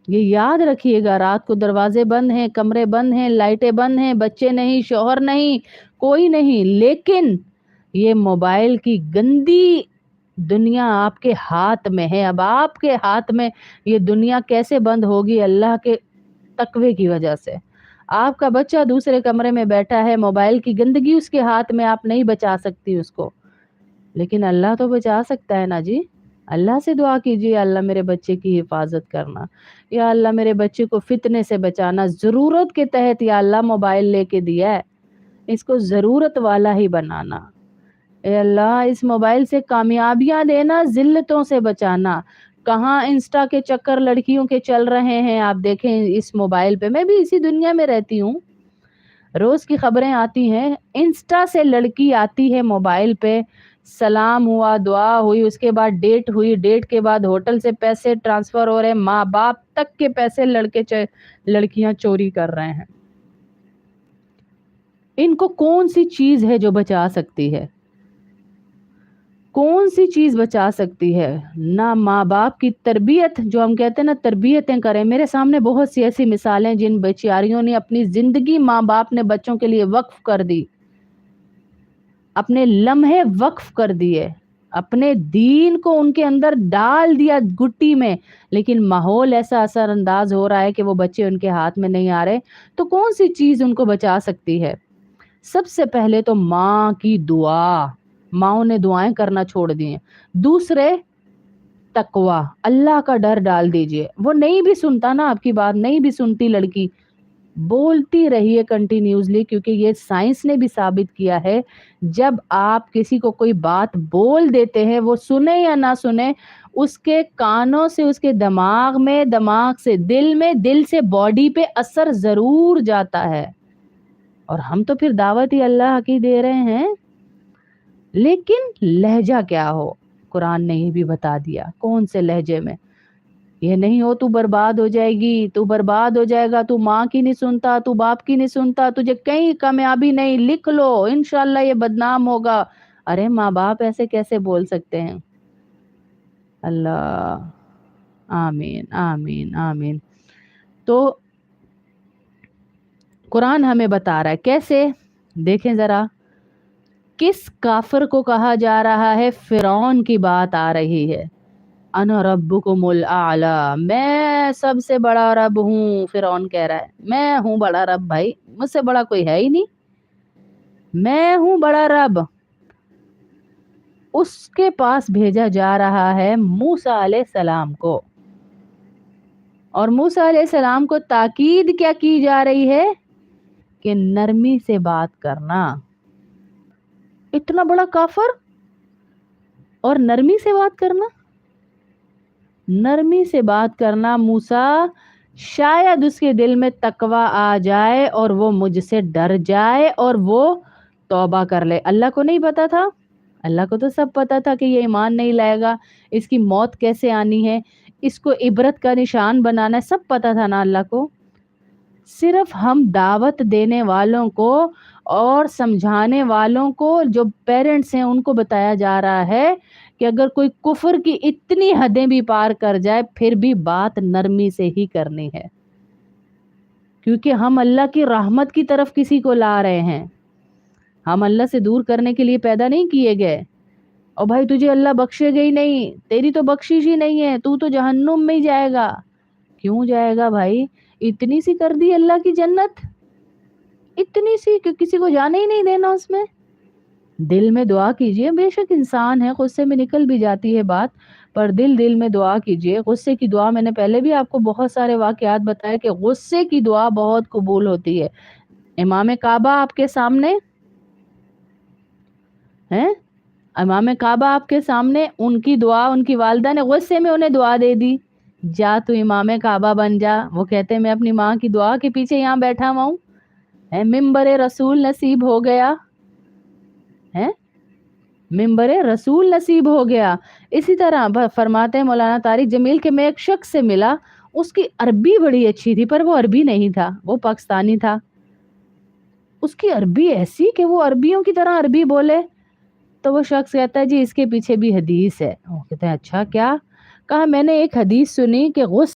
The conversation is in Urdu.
یہ یاد رکھیے گا، رات کو دروازے بند ہیں، کمرے بند ہیں، لائٹیں بند ہیں، بچے نہیں، شوہر نہیں، کوئی نہیں، لیکن یہ موبائل کی گندی دنیا آپ کے ہاتھ میں ہے۔ اب آپ کے ہاتھ میں یہ دنیا کیسے بند ہوگی؟ اللہ کے تقوی کی وجہ سے۔ آپ کا بچہ دوسرے کمرے میں بیٹھا ہے، موبائل کی گندگی اس کے ہاتھ میں، آپ نہیں بچا سکتی اس کو، لیکن اللہ تو بچا سکتا ہے نا جی۔ اللہ سے دعا کیجیے، اللہ میرے بچے کی حفاظت کرنا، یا اللہ میرے بچے کو فتنے سے بچانا، ضرورت کے تحت یا اللہ موبائل لے کے دیا ہے، اس کو ضرورت والا ہی بنانا، اے اللہ اس موبائل سے کامیابیاں دینا، ذلتوں سے بچانا۔ کہاں انسٹا کے چکر لڑکیوں کے چل رہے ہیں، آپ دیکھیں اس موبائل پہ، میں بھی اسی دنیا میں رہتی ہوں، روز کی خبریں آتی ہیں، انسٹا سے لڑکی آتی ہے موبائل پہ، سلام ہوا، دعا ہوئی، اس کے بعد ڈیٹ ہوئی، ڈیٹ کے بعد ہوٹل سے پیسے ٹرانسفر ہو رہے، ماں باپ تک کے پیسے لڑکیاں چوری کر رہے ہیں۔ ان کو کون سی چیز ہے جو بچا سکتی ہے؟ کون سی چیز بچا سکتی ہے؟ نہ ماں باپ کی تربیت، جو ہم کہتے ہیں نا تربیتیں کریں۔ میرے سامنے بہت سی ایسی مثالیں جن بیچاریوں نے اپنی زندگی ماں باپ نے بچوں کے لیے وقف کر دی، اپنے لمحے وقف کر دیے، اپنے دین کو ان کے اندر ڈال دیا گٹی میں، لیکن ماحول ایسا اثر انداز ہو رہا ہے کہ وہ بچے ان کے ہاتھ میں نہیں آ رہے۔ تو کون سی چیز ان کو بچا سکتی ہے؟ سب سے پہلے تو ماں کی دعا، ماؤں نے دعائیں کرنا چھوڑ دی ہیں۔ دوسرے تقوی، اللہ کا ڈر ڈال دیجئے۔ وہ نہیں بھی سنتا نا آپ کی بات، نہیں بھی سنتی لڑکی، بولتی رہیے کنٹینیوسلی، کیونکہ یہ سائنس نے بھی ثابت کیا ہے، جب آپ کسی کو کوئی بات بول دیتے ہیں، وہ سنے یا نہ سنے، اس کے کانوں سے اس کے دماغ میں، دماغ سے دل میں، دل سے باڈی پہ اثر ضرور جاتا ہے۔ اور ہم تو پھر دعوت ہی اللہ کی دے رہے ہیں، لیکن لہجہ کیا ہو، قرآن نے یہ بھی بتا دیا، کون سے لہجے میں۔ یہ نہیں ہو تو برباد ہو جائے گی، تو برباد ہو جائے گا، تو ماں کی نہیں سنتا، تو باپ کی نہیں سنتا، تجھے کہیں کامیابی نہیں، لکھ لو انشاءاللہ یہ بدنام ہوگا۔ ارے ماں باپ ایسے کیسے بول سکتے ہیں؟ اللہ، آمین آمین آمین۔ تو قرآن ہمیں بتا رہا ہے کیسے، دیکھیں ذرا، کس کافر کو کہا جا رہا ہے؟ فرعون کی بات آ رہی ہے، انا ربکم الاعلی، میں سب سے بڑا رب ہوں۔ فرعون کہہ رہا ہے میں ہوں بڑا رب، بھائی مجھ سے بڑا کوئی ہے ہی نہیں، میں ہوں بڑا رب۔ اس کے پاس بھیجا جا رہا ہے موسیٰ علیہ السلام کو، اور موسیٰ علیہ السلام کو تاکید کیا کی جا رہی ہے؟ کہ نرمی سے بات کرنا۔ اتنا بڑا کافر اور نرمی سے بات کرنا، نرمی سے بات کرنا موسیٰ، شاید اس کے دل میں تقوی آ جائے اور وہ مجھ سے ڈر جائے اور وہ توبہ کر لے۔ اللہ کو نہیں پتا تھا؟ اللہ کو تو سب پتا تھا کہ یہ ایمان نہیں لائے گا، اس کی موت کیسے آنی ہے، اس کو عبرت کا نشان بنانا ہے، سب پتا تھا نا اللہ کو۔ صرف ہم دعوت دینے والوں کو اور سمجھانے والوں کو، جو پیرنٹس ہیں ان کو بتایا جا رہا ہے کہ اگر کوئی کفر کی اتنی حدیں بھی پار کر جائے پھر بھی بات نرمی سے ہی کرنی ہے، کیونکہ ہم اللہ کی رحمت کی طرف کسی کو لا رہے ہیں، ہم اللہ سے دور کرنے کے لیے پیدا نہیں کیے گئے۔ اور بھائی تجھے اللہ بخشے گا ہی نہیں، تیری تو بخشش ہی نہیں ہے، تو جہنم میں ہی جائے گا۔ کیوں جائے گا بھائی؟ اتنی سی کر دی اللہ کی جنت، اتنی سی کہ کسی کو جانے ہی نہیں دینا اس میں۔ دل میں دعا کیجئے، بے شک انسان ہے، غصے میں نکل بھی جاتی ہے بات، پر دل میں دعا کیجئے۔ غصے کی دعا میں نے پہلے بھی آپ کو بہت سارے واقعات بتائے کہ غصے کی دعا بہت قبول ہوتی ہے۔ امام کعبہ آپ کے سامنے ہیں، امام کعبہ آپ کے سامنے، ان کی دعا، ان کی والدہ نے غصے میں انہیں دعا دے دی، جا تو امام کعبہ بن جا۔ وہ کہتے ہیں میں اپنی ماں کی دعا کے پیچھے یہاں بیٹھا ہوا ہوں، ممبر رسول نصیب ہو گیا ہے، ممبر رسول نصیب ہو گیا۔ اسی طرح فرماتے ہیں مولانا طارق جمیل کہ میں ایک شخص سے ملا، اس کی عربی بڑی اچھی تھی پر وہ عربی نہیں تھا، وہ پاکستانی تھا، اس کی عربی ایسی کہ وہ عربیوں کی طرح عربی بولے۔ تو وہ شخص کہتا ہے جی اس کے پیچھے بھی حدیث ہے۔ وہ کہتے ہیں اچھا کیا؟ کہا میں نے ایک حدیث سنی کہ غصہ